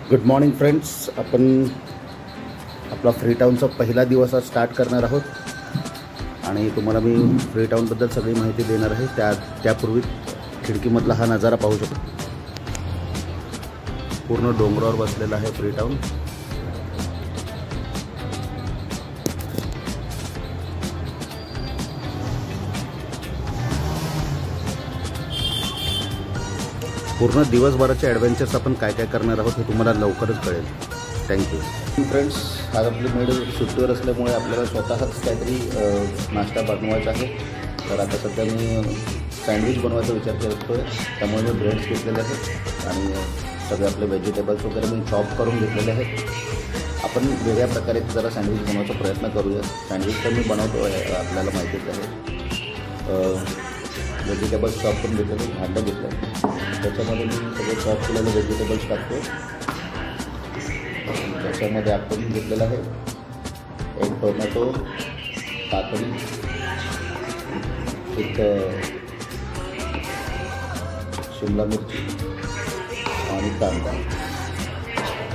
Good morning friends. आपण आपला फ्रीटाऊनचा पहिला दिवस आज स्टार्ट करणार आहोत आणि तुम्हाला मी फ्रीटाऊनबद्दल सगळी माहिती देणार आहे. त्यापूर्वी खिडकीमधला हा नजारा पाहू शकतो. पूर्ण डोंगरावर बसलेला आहे फ्रीटाऊन. पूर्ण दिवसभराचे ॲडव्हेंचर्स आपण काय काय करणार आहोत हे तुम्हाला लवकरच कळेल. Thank you friends. आज आपली मेडल सुट्टीवर असल्यामुळे आपल्याला स्वतःच काहीतरी नाश्ता बनवायचा आहे. तर आता सध्या मी सँडविच बनवायचा विचार करतो आहे. त्यामुळे मी ब्रेड्स घेतलेले आहेत आणि सगळे आपले व्हेजिटेबल्स वगैरे मी चॉप करून घेतलेले आहेत. आपण वेगळ्या प्रकारे जरा सँडविच बनवायचा प्रयत्न करूया. सँडविच तर मी बनवतो आहे, आपल्याला माहितीच आहे. व्हेजिटेबल्स चॉप करून घेतलेले, भांडं घेतलं, त्याच्यामध्ये मी सगळे चॉप केलेले व्हेजिटेबल्स टाकतो. त्याच्यामध्ये आपण घेतलेलं आहे एक टोमॅटो, काकडी, एक शिमला मिरची आणि कांदा.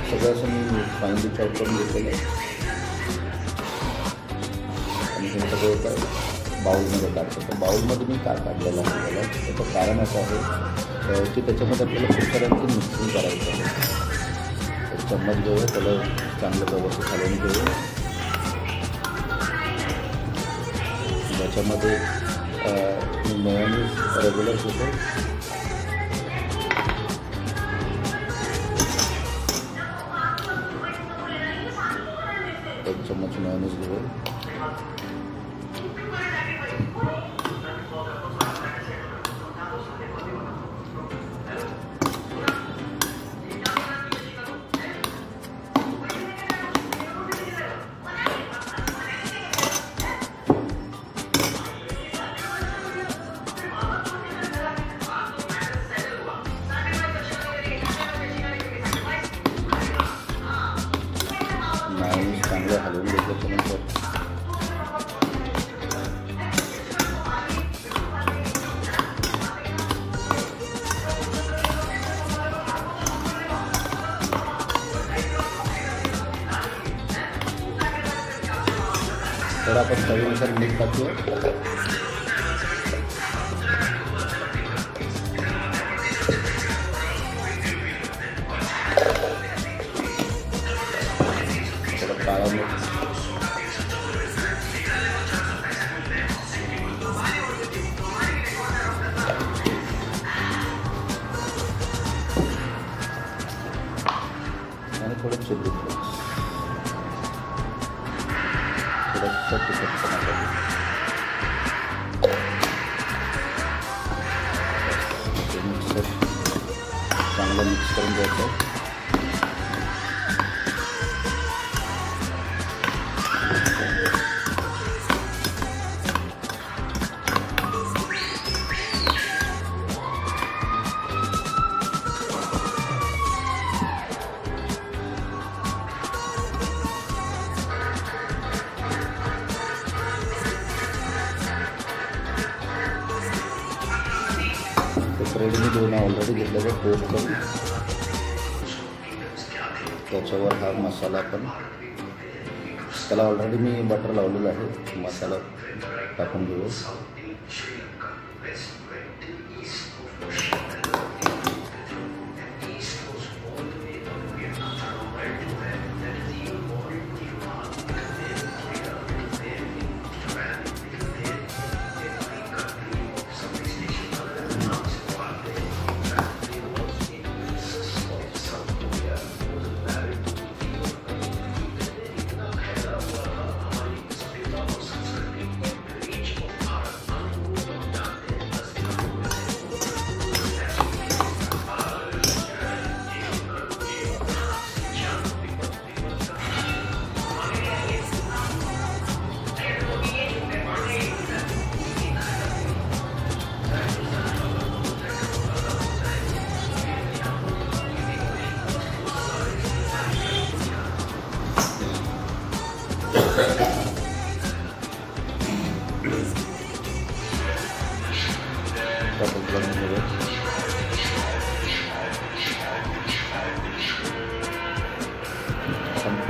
सगळं असं मी फाईनली चॉप करून घेतलेलं आहे आणि हे सगळं एका बाउलमध्ये काढतो. तर बाउलमध्ये मी का काढलेलं आहे त्याला, त्याचं कारण असं आहे की त्याच्यामध्ये आपल्याला खूप सारं आणखी मिक्सिंग करायचं आहे. एक चम्मच घेऊया, त्याला चांगलं व्यवस्थित हलवून घेऊ. त्याच्यामध्ये मेयोनीज रेग्युलर घेतो. एक चम्मच मेयोनीज घेऊ. चांगलं हलवून घेतल्याच्यानंतर थोडं आपण चवीनुसार मीठ टाकूया. काळा मीठ, आणि थोडं चिली फ्लेक्स, थोडंसं तिखटपणा करू. मिक्सर चांगलं मिक्स करून घ्यायचं. ब्रेड मी दोन ऑलरेडी घेतलेलं टोस्ट करून त्याच्यावर हा मसाला पण, त्याला ऑलरेडी मी बटर लावलेलं आहे. मसाला टाकून घेऊ.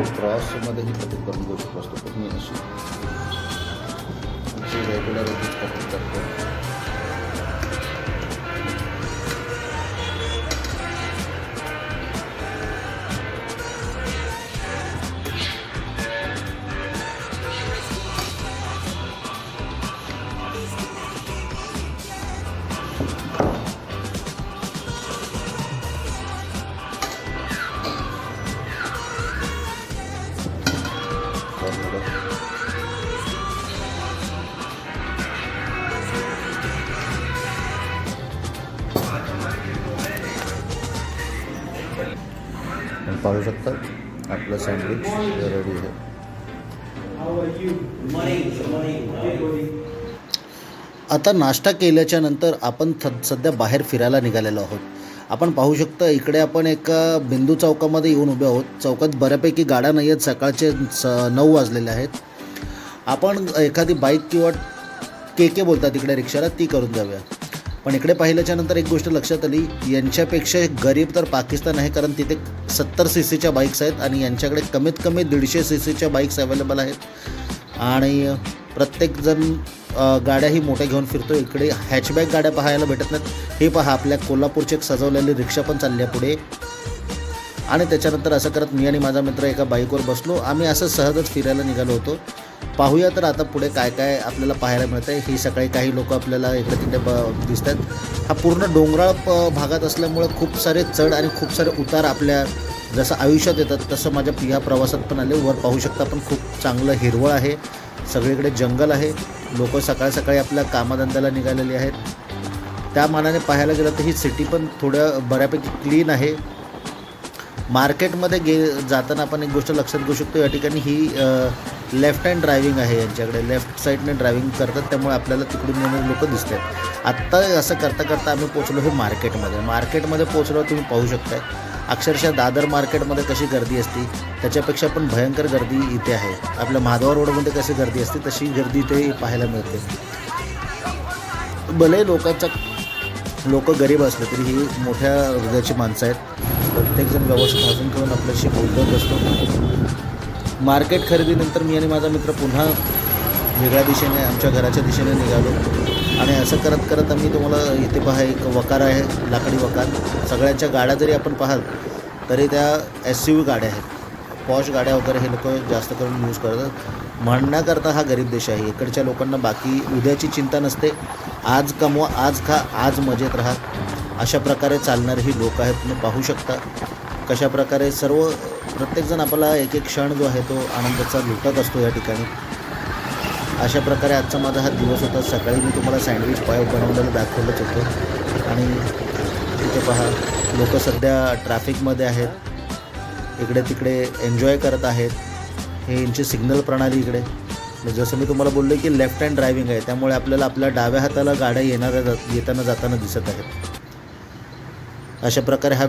क्रॉसमध्येही कटिंग करून घेऊ शकतो असतो पण मी अशी रेग्युलर कटिंग करतो. पाहू शकता आपलं सँडविच रेडी आहे. आता नाश्ता केल्याच्या नंतर आपण सध्या बाहेर फिरायला निघालेलो आहोत. आपण पाहू शकता इकडे आपण एका बिंदू चौकामध्ये येऊन उभे आहोत. चौकात बऱ्यापैकी गाड्या नाही आहेत. सकाळचे 9 वाजलेले आहेत. आपण एखादी बाईक किंवा के बोलतात इकडे रिक्षाला ती करून जाऊया. पण इकडे पाहिल्याच्या नंतर एक गोष्ट लक्षात आली, यांच्यापेक्षा गरीब तर पाकिस्तान आहे, कारण तिथे 70 सीसीच्या बाईक्स आहेत आणि यांच्याकडे कमीत कमी 150 सीसीच्या बाईक्स अवेलेबल आहेत आणि प्रत्येकजण गाड्याही मोठ्या घेऊन फिरतो. इकडे हॅचबॅक गाड्या पाहायला भेटत नाहीत. हे पहा, आपल्या कोल्हापूरची एक सजवलेली रिक्षा पण चालली आहे पुढे. आणि त्याच्यानंतर असं करत मी आणि माझा मित्र एका बाईकवर बसलो. आम्ही असं सहजच फिरायला निघालो होतो. पाहूया तर आता पुढे काय काय आपल्याला पाहायला मिळतं आहे. ही सकाळी काही लोक आपल्याला इकडे तिकडे दिसत आहेत. हा पूर्ण डोंगराळ भागात असल्यामुळं खूप सारे चढ आणि खूप सारे उतार आपल्या जसं आयुष्यात येतात तसं माझ्या ह्या प्रवासात पण आले. वर पाहू शकता आपण खूप चांगलं हिरवळ आहे, सगळीकडे जंगल आहे. लोक सकाळ सकाळी आपल्या कामधंद्याला निघालेली आहेत. त्या मानाने पाहायला गेलं तर ही सिटी पण थोड्या बऱ्यापैकी क्लीन आहे. मार्केटमध्ये जाताना आपण एक गोष्ट लक्षात घेऊ शकतो, या ठिकाणी ही लेफ्ट हँड ड्रायव्हिंग आहे. यांच्याकडे लेफ्ट साईडने ड्रायव्हिंग करतात, त्यामुळे आपल्याला तिकडून येणारे लोक दिसत आहेत. आत्ता असं करता करता आम्ही पोचलो हे मार्केटमध्ये पोचलो. तुम्ही पाहू शकताय अक्षरशः दादर मार्केटमध्ये कशी गर्दी असते त्याच्यापेक्षा पण भयंकर गर्दी इथे आहे. आपल्या माधव रोडमध्ये कशी गर्दी असते तशी गर्दी इथे पाहायला मिळते. भले लोक गरीब असले तरी ही मोठ्या हृदयाची माणसं आहेत. प्रत्येकजण व्यवस्थित हसून खेळून आपल्याशी बोलत असतो. मार्केट खरेदीनंतर मी आणि माझा मित्र पुन्हा वेगळ्या दिशेने आमच्या घराच्या दिशेने निघालो आणि असं करत करत आम्ही तुम्हाला इथे पहा एक वकार आहे, लाकडी वकार. सगळ्यांच्या गाड्या जरी आपण पाहाल तरी त्या SUV गाड्या आहेत. पॉश गाड्या वगैरे हे लोक जास्त करून यूज करतात. म्हणण्याकरता हा गरीब देश आहे. इकडच्या लोकांना बाकी उद्याची चिंता नसते. आज कमवा, आज खा, आज मजेत राहा, अशा प्रकारे चालणारे ही लोक आहेत. तुम्ही पाहू शकता कशा प्रकारे प्रत्येकजण आपला एक एक क्षण जो आहे तो आनंदाचा लुटत असतो या ठिकाणी. अशा प्रकारे आजचा माझा हा दिवस होता. सकाळी मी तुम्हाला सँडविच बनवलेलं दाखवलंच होतं. आणि इथे पहा लोक सध्या ट्रॅफिकमध्ये आहेत, इकडे तिकडे एन्जॉय करत आहेत. हे यांची सिग्नल प्रणाली इकडे, जसं मी तुम्हाला बोललो की लेफ्ट हँड ड्रायव्हिंग आहे, त्यामुळे आपल्याला आपल्या डाव्या हाताला गाड्या येताना जाताना दिसत आहेत. अशा प्रकारे हा